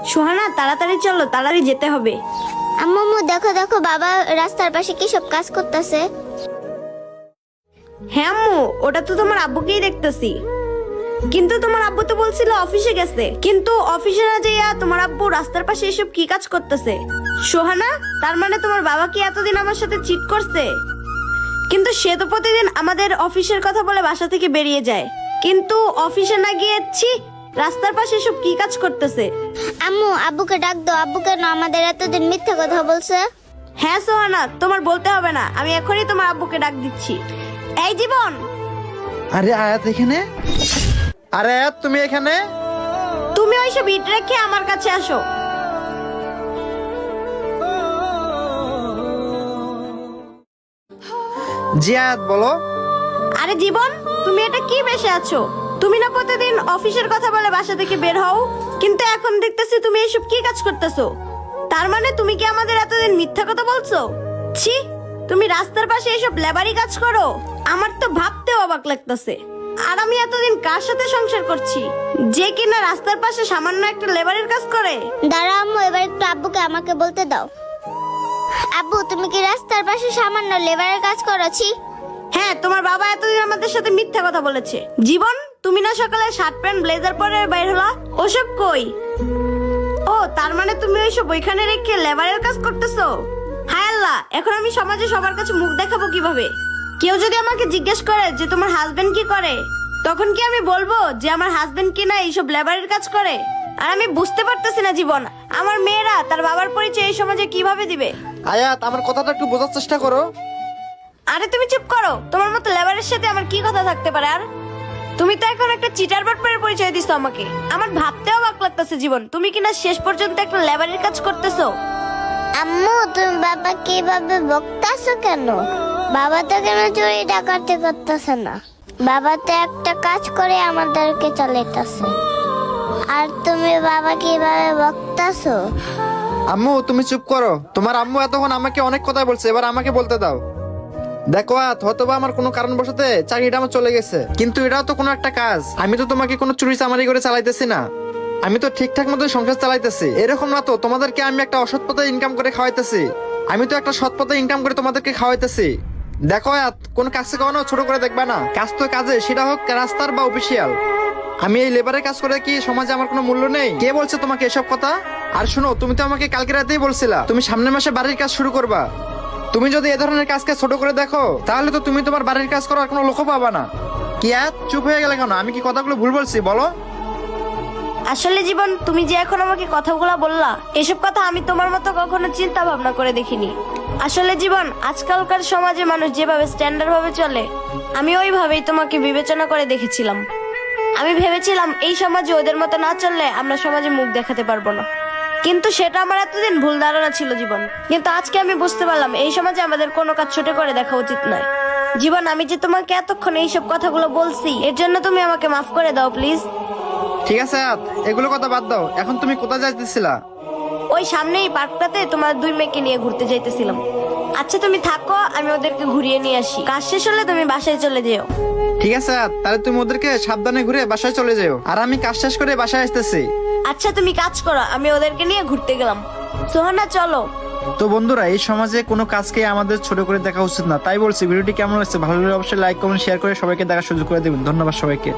সোহানা তাড়াতাড়ি চলো, তাড়াতাড়ি যেতে হবে। আম্মু দেখো দেখো বাবা রাস্তার পাশে কি সব কাজ করতেছে। হ্যাঁ আম্মু, ওটা তো তোমার আব্বুকেই দেখতেছি। কিন্তু তোমার আব্বু তো বলছিল অফিসে গেছে, কিন্তু অফিসে না যাইয়া তোমার আব্বু রাস্তার পাশে এসব কি কাজ করতেছে? সোহানা, তার মানে তোমার বাবা কি এতদিন আমার সাথে চিট করছে? কিন্তু সে তো প্রতিদিন আমাদের অফিসের কথা বলে বাসা থেকে বেরিয়ে যায়, কিন্তু অফিসে না গিয়েছি রাস্তার পাশে এসব কি কাজ করতেছে? আম্মু আব্বুকে ডাক দাও, আব্বু কেন আমাদের এতদিন মিথ্যা কথা বলছে? হ্যাঁ সোহানা, তোমার বলতে হবে না, আমি এখনই তোমার আব্বুকে ডাক দিচ্ছি। এই জীবন। আরে আয়াত এখানে? আরে আয়াত তুমি এখানে? তুমি ওইসব ইট রেখে আমার কাছে আসো। জি আয়াত বলো। আরে জীবন, তুমি এটা কি বেশে আছো? তুমি না প্রতিদিন অফিসের কথা বলে বাসা থেকে বের হও, কিন্তু এখন দেখতেছি তুমি এসব কি কাজ করতেছো? তার মানে তুমি কি আমাদের এতদিন মিথ্যা কথা বলছো? ছি, তুমি রাস্তার পাশে এসব লেবারি কাজ করো? আমার তো ভাবতেও অবাক লাগতেছে। আর আমি এতদিন কার সাথে সংসার করছি, যে কিনা রাস্তার পাশে সামান্য একটা লেবারের কাজ করে? দাঁড়া আম্মু, এবার একটু আব্বুকে আমাকে বলতে দাও। আব্বু তুমি কি রাস্তার পাশে সামান্য লেবারের কাজ করেছি? হ্যাঁ, তোমার বাবা এতদিন আমাদের সাথে মিথ্যা কথা বলেছে। জীবন, তুমি না সকালে শার্ট প্যান্ট ব্লেজার পরে বাইর হলা, ওসব কই? ও, তার মানে তুমি ওইসব ওইখানে রেখে লেবারের কাজ করতেছো? হায় আল্লাহ, এখন আমি সমাজে সবার কাছে মুখ দেখাবো কিভাবে? কেউ যদি আমাকে জিজ্ঞেস করে যে তোমার হাজবেন্ড কি করে, তখন কি আমি বলবো যে আমার হাজবেন্ড কি না এইসব লেবারের কাজ করে? আর আমি বুঝতে পারতেছি না জীবন, আমার মেয়েরা তার বাবার পরিচয় এই সমাজে কিভাবে দিবে? আয়াত আমার কথাটা একটু বোঝার চেষ্টা করো। আরে তুমি চুপ করো, তোমার মতো লেবারের সাথে আমার কি কথা থাকতে পারে? আর তুমি তো এখন একটা চিটার বাটপারের পরিচয় দিছো আমাকে। আমার ভাবতেও অবাক লাগতেছে জীবন, তুমি কিনা শেষ পর্যন্ত একটা লেবারের কাজ করতেছো। আম্মু তুমি বাবাকে এভাবে বকতাছো কেন? বাবা তো কেন চুরি ডাকাতি করতেছে না, বাবা তো একটা কাজ করে আমাদেরকে চালাইতেছে, আর তুমি বাবাকে এভাবে বকতাছো? আম্মু তুমি চুপ করো, তোমার আম্মু এতক্ষণ আমাকে অনেক কথা বলছে, এবার আমাকে বলতে দাও। দেখো আয়াত, হয়তোবা আমার কোনো কারণবশতে চাকরিটা আমার চলে গেছে, কিন্তু এটাও তো কোনো একটা কাজ। আমি তো তোমাকে কোনো চুরি চামারি করে চালাইতেছি না, আমি তো ঠিকঠাক মতো সংসার চালাইতেছি। এরকম না তো তোমাদেরকে আমি একটা অসৎ পথে ইনকাম করে খাওয়াইতেছি, আমি তো একটা সৎ পথে ইনকাম করে তোমাদেরকে খাওয়াইতেছি। দেখো আয়াত, কোন কাজকে কখনো ছোট করে দেখবা না, কাজ তো কাজে, সেটা হোক রাস্তার বা অফিসিয়াল। আমি এই লেবারের কাজ করে কি সমাজে আমার কোনো মূল্য নেই? কে বলছে তোমাকে এসব কথা? আর শুনো, তুমি তো আমাকে কালকে রাতেই বলছিলা তুমি সামনের মাসে বাড়ির কাজ শুরু করবা। তুমি যদি এ ধরনের কাজকে ছোট করে দেখো, তাহলে তো তুমি তোমার বাড়ির কাজ করার কোনো লোকও পাবা না। কি আয়াত, চুপ হয়ে গেলে কেন? আমি কি কথাগুলো ভুল বলছি বলো? আসলে জীবন, তুমি যে এখন আমাকে কথাগুলো বললা, এসব কথা আমি তোমার মতো কখনো চিন্তা ভাবনা করে দেখিনি। আসলে জীবন, আজকালকার সমাজে মানুষ যেভাবে স্ট্যান্ডার্ড ভাবে চলে, আমি ওইভাবেই তোমাকে বিবেচনা করে দেখেছিলাম। আমি ভেবেছিলাম এই সমাজে ওদের মতো না চললে আমরা সমাজে মুখ দেখাতে পারবো না, কিন্তু সেটা আমার এতদিন ভুল ধারণা ছিল জীবন। কিন্তু আজকে আমি বুঝতে পারলাম এই সমাজে আমাদের কোনো কাজ ছোট করে দেখা উচিত নয়। জীবন, আমি যে তোমাকে এতক্ষণ এইসব কথাগুলো বলছি, এর জন্য তুমি আমাকে মাফ করে দাও প্লিজ। ঠিক আছে আয়াত, এগুলো কথা বাদ দাও, এখন তুমি কোথায় যাইতেছিলা? ওই সামনেই পার্কটাতে তোমার দুই মেয়েকে নিয়ে ঘুরতে যাইতেছিলাম। আচ্ছা তুমি থাকো, আমি ওদেরকে ঘুরিয়ে নিয়ে আসি, কাজ শেষ হলে তুমি বাসায় চলে যেও। ঠিক আছে আয়াত, তাহলে তুমি ওদেরকে সাবধানে ঘুরে বাসায় চলে যাও, আর আমি কাজ শেষ করে বাসায় আসতেছি। আচ্ছা তুমি কাজ করো, আমি ওদেরকে নিয়ে ঘুরতে গেলাম। সোহানা চলো। তো বন্ধুরা, এই সমাজে কোনো কাজকে আমাদের ছোট করে দেখা উচিত না, তাই বলছি। ভিডিওটি কেমন হচ্ছে, ভালো লাগলে অবশ্যই লাইক কমেন্ট শেয়ার করে সবাইকে দেখার সুযোগ করে দেবেন। ধন্যবাদ সবাইকে।